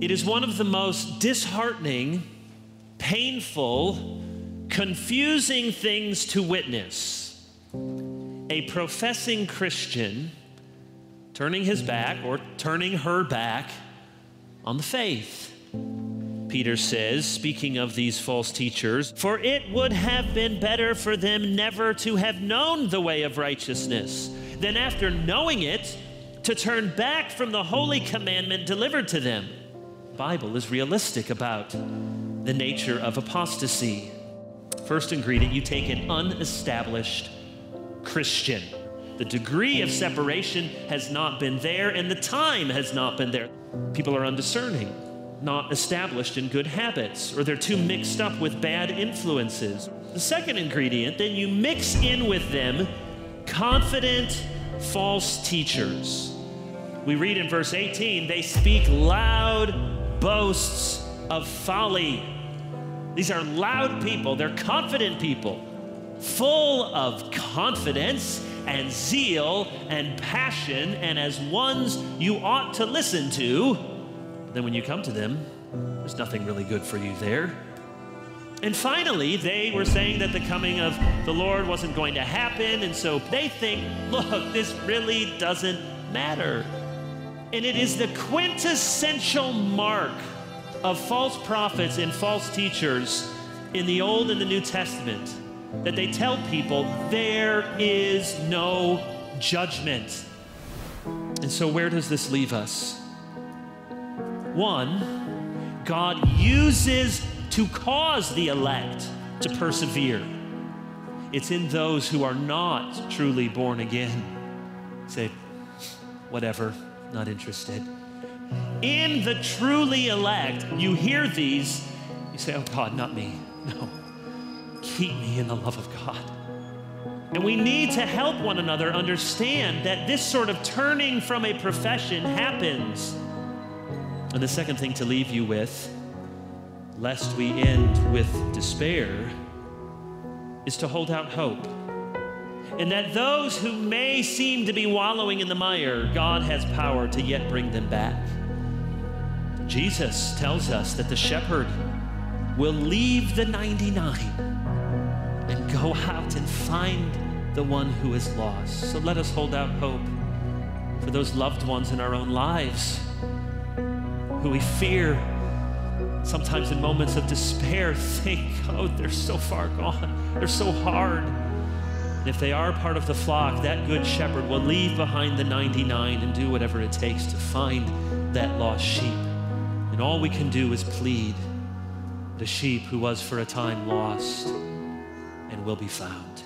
It is one of the most disheartening, painful, confusing things to witness. A professing Christian turning his back or turning her back on the faith. Peter says, speaking of these false teachers, "For it would have been better for them never to have known the way of righteousness, than after knowing it, to turn back from the holy commandment delivered to them." The Bible is realistic about the nature of apostasy. First ingredient, you take an unestablished Christian. The degree of separation has not been there, and the time has not been there. People are undiscerning, not established in good habits, or they're too mixed up with bad influences. The second ingredient, then you mix in with them confident false teachers. We read in verse 18, they speak loud boasts of folly. These are loud people, they're confident people, full of confidence and zeal and passion, and as ones you ought to listen to. Then when you come to them, there's nothing really good for you there. And finally, they were saying that the coming of the Lord wasn't going to happen, and so they think, look, this really doesn't matter. And it is the quintessential mark of false prophets and false teachers in the Old and the New Testament that they tell people there is no judgment. And so where does this leave us? One, God uses to cause the elect to persevere. It's in those who are not truly born again. Say, whatever, not interested. In the truly elect, you hear these, you say, oh God, not me. No, keep me in the love of God. And we need to help one another understand that this sort of turning from a profession happens. And the second thing to leave you with, lest we end with despair, is to hold out hope. And that those who may seem to be wallowing in the mire, God has power to yet bring them back. Jesus tells us that the shepherd will leave the 99 and go out and find the one who is lost. So let us hold out hope for those loved ones in our own lives who we fear, sometimes in moments of despair, think, oh, they're so far gone, they're so hard. And if they are part of the flock, that good shepherd will leave behind the 99 and do whatever it takes to find that lost sheep. And all we can do is plead the sheep who was for a time lost and will be found.